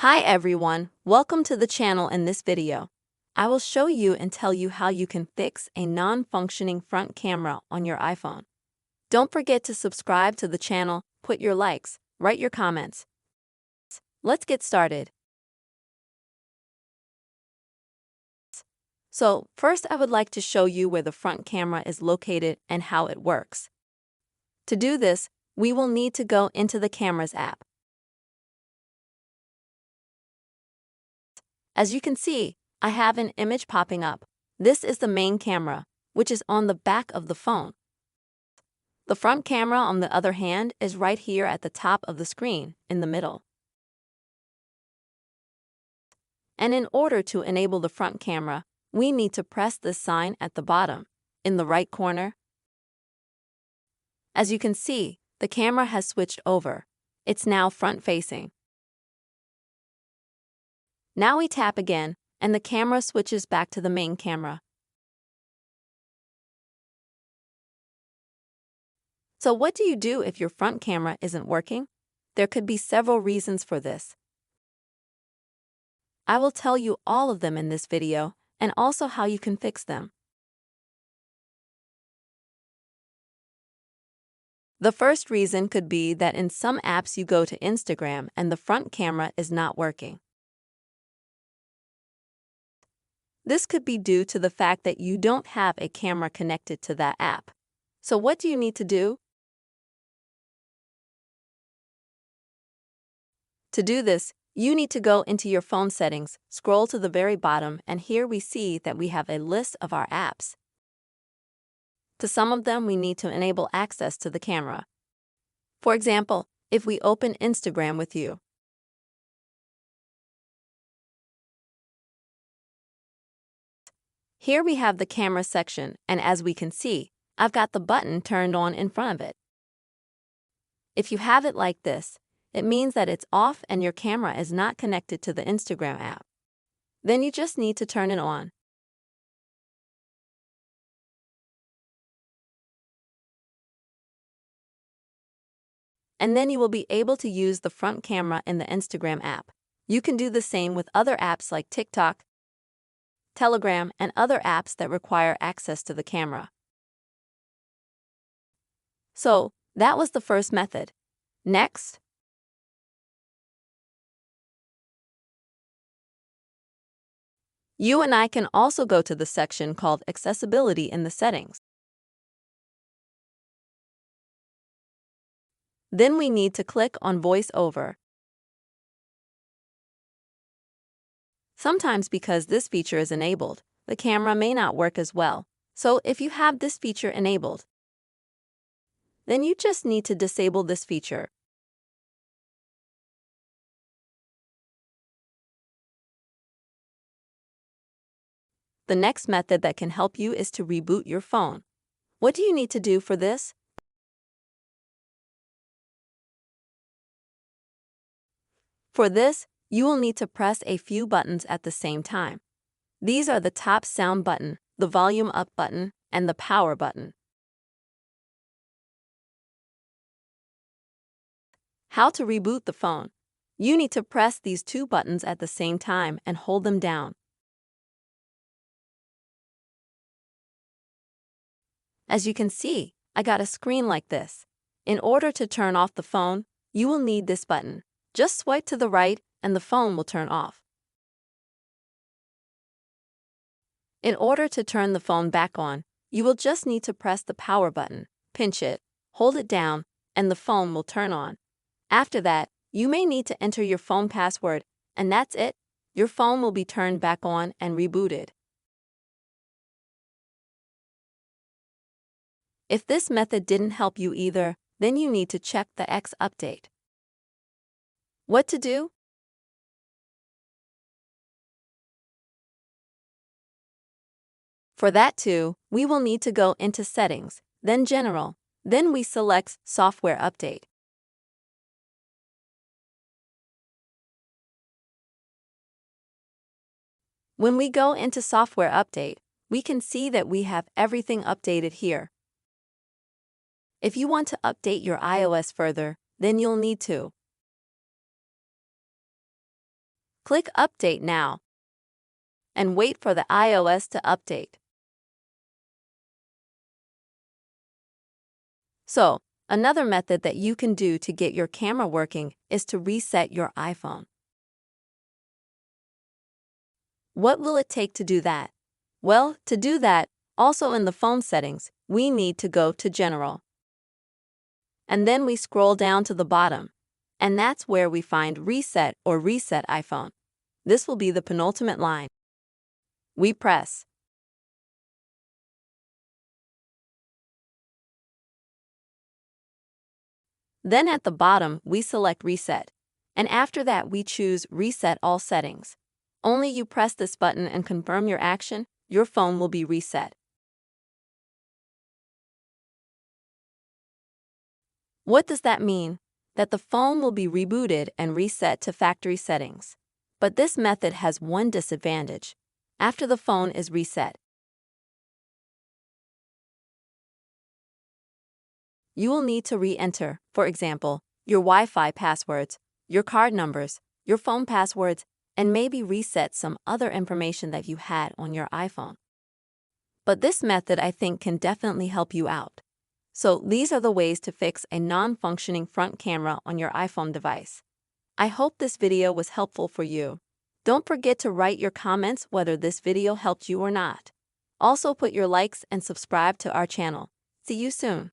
Hi everyone, welcome to the channel. In this video, I will show you and tell you how you can fix a non-functioning front camera on your iPhone. Don't forget to subscribe to the channel, put your likes, write your comments. Let's get started. So, first I would like to show you where the front camera is located and how it works. To do this, we will need to go into the Cameras app. As you can see, I have an image popping up. This is the main camera, which is on the back of the phone. The front camera, on the other hand, is right here at the top of the screen, in the middle. And in order to enable the front camera, we need to press this sign at the bottom, in the right corner. As you can see, the camera has switched over. It's now front-facing. Now we tap again, and the camera switches back to the main camera. So what do you do if your front camera isn't working? There could be several reasons for this. I will tell you all of them in this video, and also how you can fix them. The first reason could be that in some apps you go to Instagram and the front camera is not working. This could be due to the fact that you don't have a camera connected to that app. So what do you need to do? To do this, you need to go into your phone settings, scroll to the very bottom, and here we see that we have a list of our apps. To some of them, we need to enable access to the camera. For example, if we open Instagram with you, here we have the camera section, and as we can see, I've got the button turned on in front of it. If you have it like this, it means that it's off and your camera is not connected to the Instagram app. Then you just need to turn it on. And then you will be able to use the front camera in the Instagram app. You can do the same with other apps like TikTok, Telegram, and other apps that require access to the camera. So, that was the first method. Next, you and I can also go to the section called Accessibility in the settings. Then we need to click on Voice Over. Sometimes because this feature is enabled, the camera may not work as well. So if you have this feature enabled, then you just need to disable this feature. The next method that can help you is to reboot your phone. What do you need to do for this? For this, you will need to press a few buttons at the same time. These are the top sound button, the volume up button, and the power button. How to reboot the phone? You need to press these two buttons at the same time and hold them down. As you can see, I got a screen like this. In order to turn off the phone, you will need this button. Just swipe to the right and the phone will turn off. In order to turn the phone back on, you will just need to press the power button, pinch it, hold it down, and the phone will turn on. After that, you may need to enter your phone password, and that's it. Your phone will be turned back on and rebooted. If this method didn't help you either, then you need to check the X update. What to do? For that too, we will need to go into Settings, then General, then we select Software Update. When we go into Software Update, we can see that we have everything updated here. If you want to update your iOS further, then you'll need to Click Update Now and wait for the iOS to update. So, another method that you can do to get your camera working is to reset your iPhone. What will it take to do that? Well, to do that, also in the phone settings, we need to go to General. And then we scroll down to the bottom. And that's where we find Reset or Reset iPhone. This will be the penultimate line. We press. Then at the bottom, we select Reset. And after that, we choose Reset All Settings. Only you press this button and confirm your action, your phone will be reset. What does that mean? That the phone will be rebooted and reset to factory settings. But this method has one disadvantage. After the phone is reset, you will need to re-enter, for example, your Wi-Fi passwords, your card numbers, your phone passwords, and maybe reset some other information that you had on your iPhone. But this method, I think, can definitely help you out. So these are the ways to fix a non-functioning front camera on your iPhone device. I hope this video was helpful for you. Don't forget to write your comments whether this video helped you or not. Also put your likes and subscribe to our channel. See you soon.